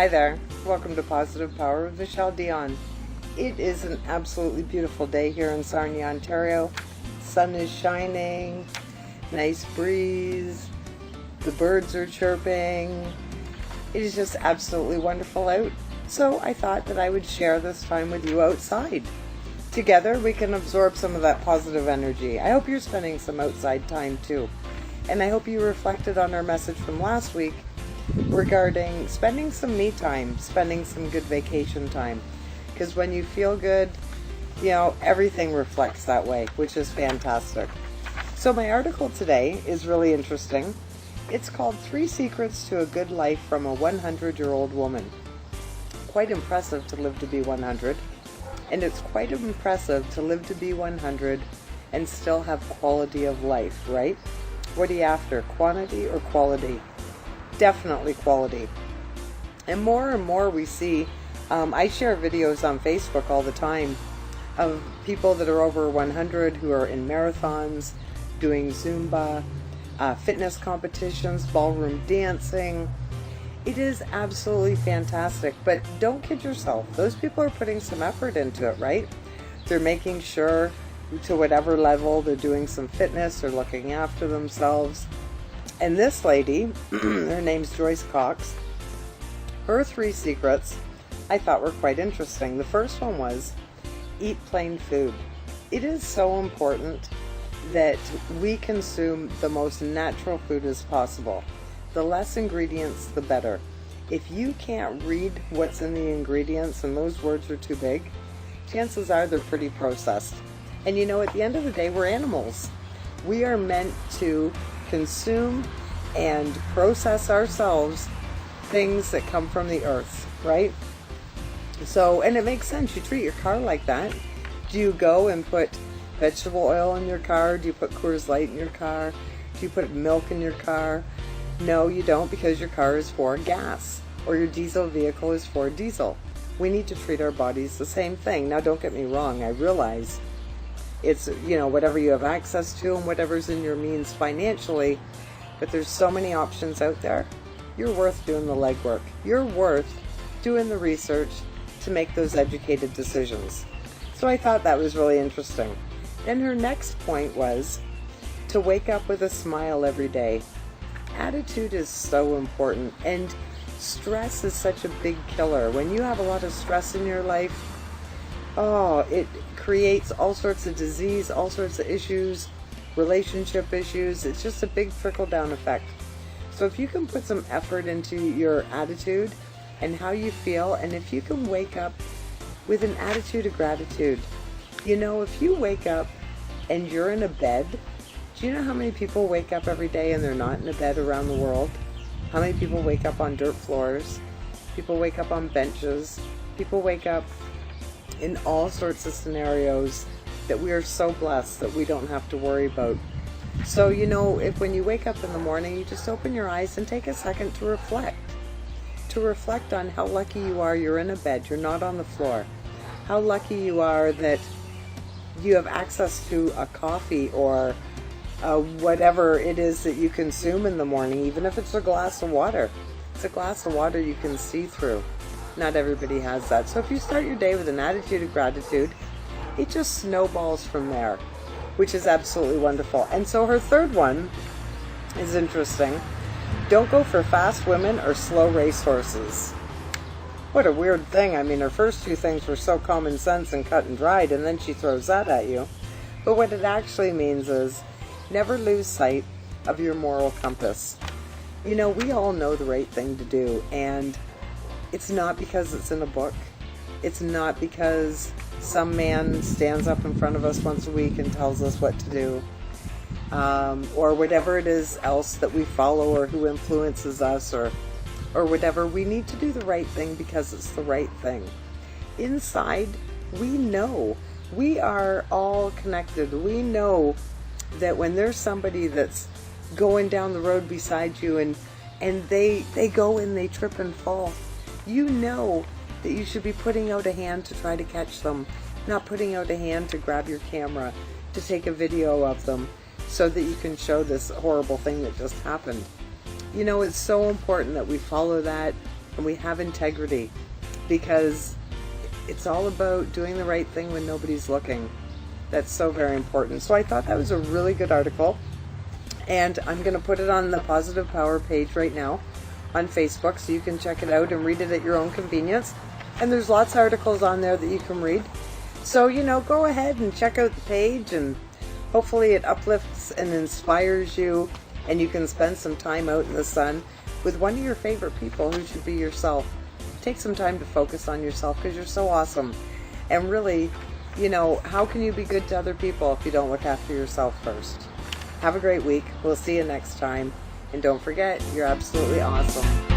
Hi there, welcome to Positive Power with Michelle Dion. It is an absolutely beautiful day here in Sarnia, Ontario. Sun is shining, nice breeze, the birds are chirping. It is just absolutely wonderful out. So I thought that I would share this time with you outside. Together we can absorb some of that positive energy. I hope you're spending some outside time too. And I hope you reflected on our message from last week regarding spending some me time, spending some good vacation time. Because when you feel good, everything reflects that way, which is fantastic. So my article today is really interesting. It's called 3 Secrets to a Good Life from a 100-Year-Old Woman. Quite impressive to live to be 100. And it's quite impressive to live to be 100 and still have quality of life, right? What are you after, quantity or quality? Definitely quality. And more we see, I share videos on Facebook all the time of people that are over 100 who are in marathons, doing Zumba, fitness competitions, ballroom dancing. It is absolutely fantastic, but don't kid yourself. Those people are putting some effort into it, right? They're making sure to whatever level they're doing some fitness, they're looking after themselves. And this lady, her name's Joyce Cox, her 3 secrets I thought were quite interesting. The first one was eat plain food. It is so important that we consume the most natural food as possible. The less ingredients, the better. If you can't read what's in the ingredients and those words are too big, chances are they're pretty processed. And at the end of the day, we're animals. We are meant to consume and process ourselves things that come from the earth, right? So, and it makes sense. You treat your car like that. Do you go and put vegetable oil in your car? Do you put Coors Light in your car? Do you put milk in your car? No, you don't, because your car is for gas, or your diesel vehicle is for diesel. We need to treat our bodies the same thing. Now, don't get me wrong. I realize it's, whatever you have access to and whatever's in your means financially, but there's so many options out there. You're worth doing the legwork. You're worth doing the research to make those educated decisions. So I thought that was really interesting. Then her next point was to wake up with a smile every day. Attitude is so important, and stress is such a big killer. When you have a lot of stress in your life, it creates all sorts of disease, all sorts of issues, relationship issues. It's just a big trickle-down effect. So if you can put some effort into your attitude and how you feel, and if you can wake up with an attitude of gratitude. If you wake up and you're in a bed, do you know how many people wake up every day and they're not in a bed around the world? How many people wake up on dirt floors? People wake up on benches. People wake up in all sorts of scenarios that we are so blessed that we don't have to worry about. So, if when you wake up in the morning, you just open your eyes and take a second to reflect. To reflect on how lucky you are you're in a bed, you're not on the floor. How lucky you are that you have access to a coffee or whatever it is that you consume in the morning, even if it's a glass of water. It's a glass of water you can see through. Not everybody has that. So if you start your day with an attitude of gratitude, it just snowballs from there, which is absolutely wonderful. And so her third one is interesting. Don't go for fast women or slow racehorses. What a weird thing. I mean, her first 2 things were so common sense and cut and dried, and then she throws that at you. But what it actually means is never lose sight of your moral compass. We all know the right thing to do, and it's not because it's in a book. It's not because some man stands up in front of us once a week and tells us what to do, or whatever it is else that we follow, or who influences us, or whatever. We need to do the right thing because it's the right thing. Inside, we know. We are all connected. We know that when there's somebody that's going down the road beside you and they go and they trip and fall, you know that you should be putting out a hand to try to catch them, not putting out a hand to grab your camera, to take a video of them so that you can show this horrible thing that just happened. It's so important that we follow that and we have integrity, because it's all about doing the right thing when nobody's looking. That's so very important. So I thought that was a really good article, and I'm going to put it on the Positive Power page right now on Facebook, so you can check it out and read it at your own convenience. And there's lots of articles on there that you can read. So, go ahead and check out the page, and hopefully it uplifts and inspires you, and you can spend some time out in the sun with one of your favorite people, who should be yourself. Take some time to focus on yourself, because you're so awesome. And really, how can you be good to other people if you don't look after yourself first? Have a great week. We'll see you next time. And don't forget, you're absolutely awesome.